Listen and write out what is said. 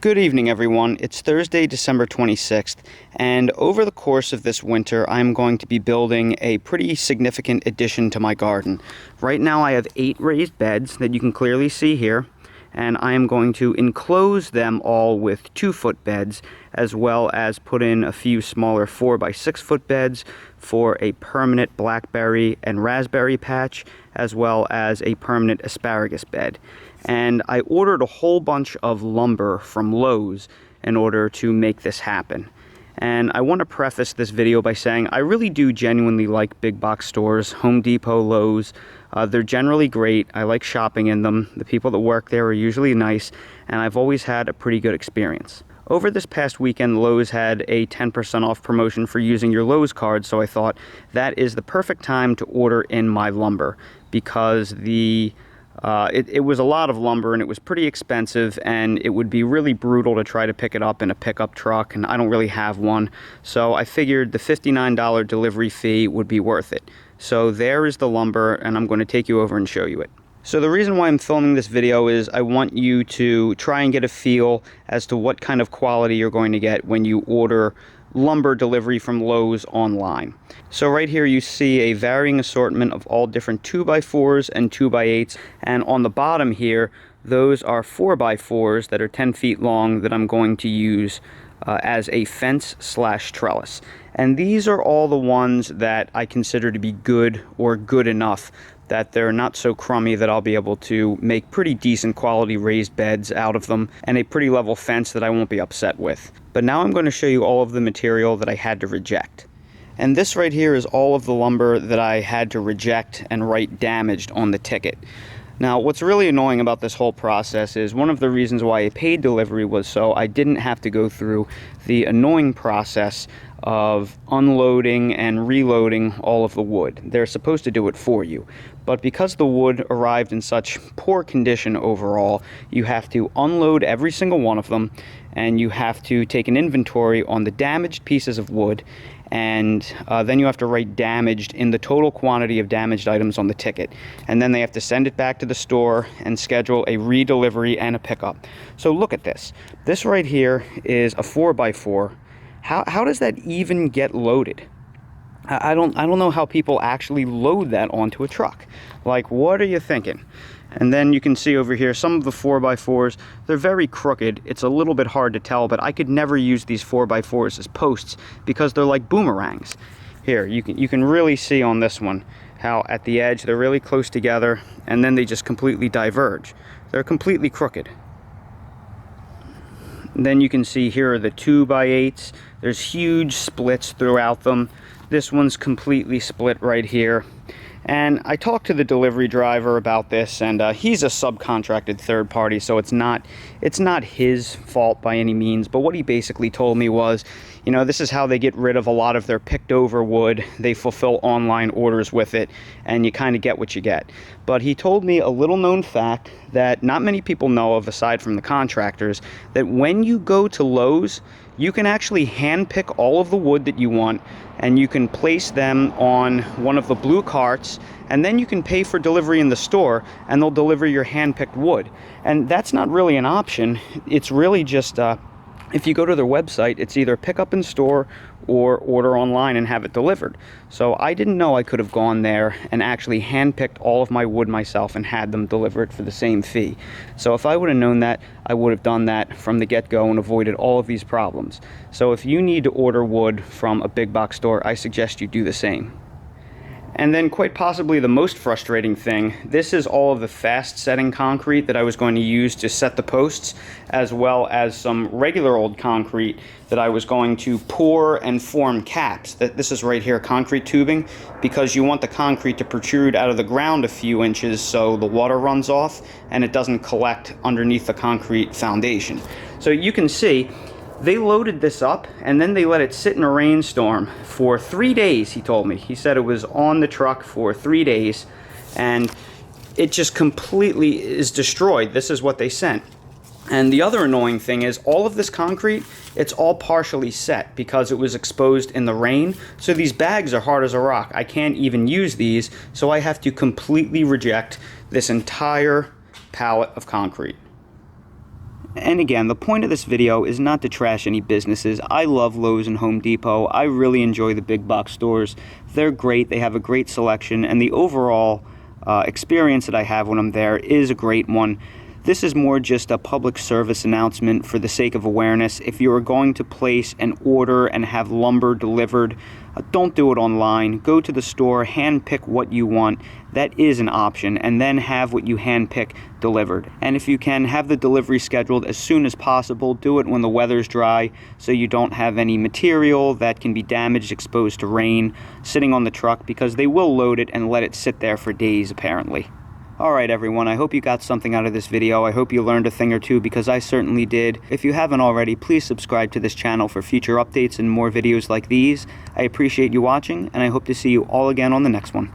Good evening, everyone. It's Thursday, December 26th, and over the course of this winter, I'm going to be building a pretty significant addition to my garden. Right now, I have 8 raised beds that you can clearly see here, and I am going to enclose them all with 2-foot beds, as well as put in a few smaller 4-by-6-foot beds for a permanent blackberry and raspberry patch, as well as a permanent asparagus bed. And I ordered a whole bunch of lumber from Lowe's in order to make this happen. And I want to preface this video by saying I really do genuinely like big box stores, Home Depot, Lowe's. They're generally great. I like shopping in them. The people that work there are usually nice, and I've always had a pretty good experience. Over this past weekend, Lowe's had a 10% off promotion for using your Lowe's card, so I thought that is the perfect time to order in my lumber because it was a lot of lumber and it was pretty expensive, and it would be really brutal to try to pick it up in a pickup truck, and I don't really have one. So I figured the $59 delivery fee would be worth it. So there is the lumber, and I'm going to take you over and show you it. So the reason why I'm filming this video is I want you to try and get a feel as to what kind of quality you're going to get when you order lumber delivery from Lowe's online. So right here you see a varying assortment of all different 2x4s and 2x8s, and on the bottom here those are 4x4s that are 10 feet long that I'm going to use as a fence/trellis. And these are all the ones that I consider to be good or good enough, that they're not so crummy that I'll be able to make pretty decent quality raised beds out of them, and a pretty level fence that I won't be upset with. But now I'm going to show you all of the material that I had to reject. And this right here is all of the lumber that I had to reject and write damaged on the ticket. Now, what's really annoying about this whole process is one of the reasons why I paid delivery was so I didn't have to go through the annoying process of unloading and reloading all of the wood. They're supposed to do it for you. But because the wood arrived in such poor condition overall, you have to unload every single one of them, and you have to take an inventory on the damaged pieces of wood, and then you have to write damaged in the total quantity of damaged items on the ticket. And then they have to send it back to the store and schedule a redelivery and a pickup. So look at this. This right here is a 4x4. How does that even get loaded? I don't know how people actually load that onto a truck. Like, what are you thinking? And then you can see over here some of the 4x4s, they're very crooked. It's a little bit hard to tell, but I could never use these 4x4s as posts because they're like boomerangs. Here, you can really see on this one how at the edge they're really close together, and then they just completely diverge. They're completely crooked. And then you can see here are the 2x8s. There's huge splits throughout them. This one's completely split right here. And I talked to the delivery driver about this, and he's a subcontracted third party, so it's not his fault by any means. But what he basically told me was, you know, this is how they get rid of a lot of their picked over wood. They fulfill online orders with it, and you kind of get what you get. But he told me a little known fact that not many people know of aside from the contractors, that when you go to Lowe's, you can actually hand pick all of the wood that you want, and you can place them on one of the blue carts, and then you can pay for delivery in the store, and they'll deliver your hand-picked wood. And that's not really an option. It's really just if you go to their website, it's either pick up in store or order online and have it delivered. So I didn't know I could have gone there and actually hand-picked all of my wood myself and had them delivered for the same fee. So if I would have known that, I would have done that from the get-go and avoided all of these problems. So if you need to order wood from a big box store, I suggest you do the same. And then quite possibly the most frustrating thing, this is all of the fast setting concrete that I was going to use to set the posts, as well as some regular old concrete that I was going to pour and form caps. This is right here, concrete tubing, because you want the concrete to protrude out of the ground a few inches so the water runs off and it doesn't collect underneath the concrete foundation. So you can see they loaded this up, and then they let it sit in a rainstorm for 3 days, he told me. He said it was on the truck for 3 days, and it just completely is destroyed. This is what they sent. And the other annoying thing is all of this concrete, it's all partially set because it was exposed in the rain. So these bags are hard as a rock. I can't even use these, so I have to completely reject this entire pallet of concrete. And again, the point of this video is not to trash any businesses. I love Lowe's and Home Depot. I really enjoy the big box stores. They're great. They have a great selection, and the overall experience that I have when I'm there is a great one. This is more just a public service announcement for the sake of awareness. If you are going to place an order and have lumber delivered, don't do it online. Go to the store, hand pick what you want. That is an option, and then have what you hand pick delivered. And if you can, have the delivery scheduled as soon as possible. Do it when the weather's dry so you don't have any material that can be damaged, exposed to rain, sitting on the truck, because they will load it and let it sit there for days apparently. Alright everyone, I hope you got something out of this video. I hope you learned a thing or two, because I certainly did. If you haven't already, please subscribe to this channel for future updates and more videos like these. I appreciate you watching, and I hope to see you all again on the next one.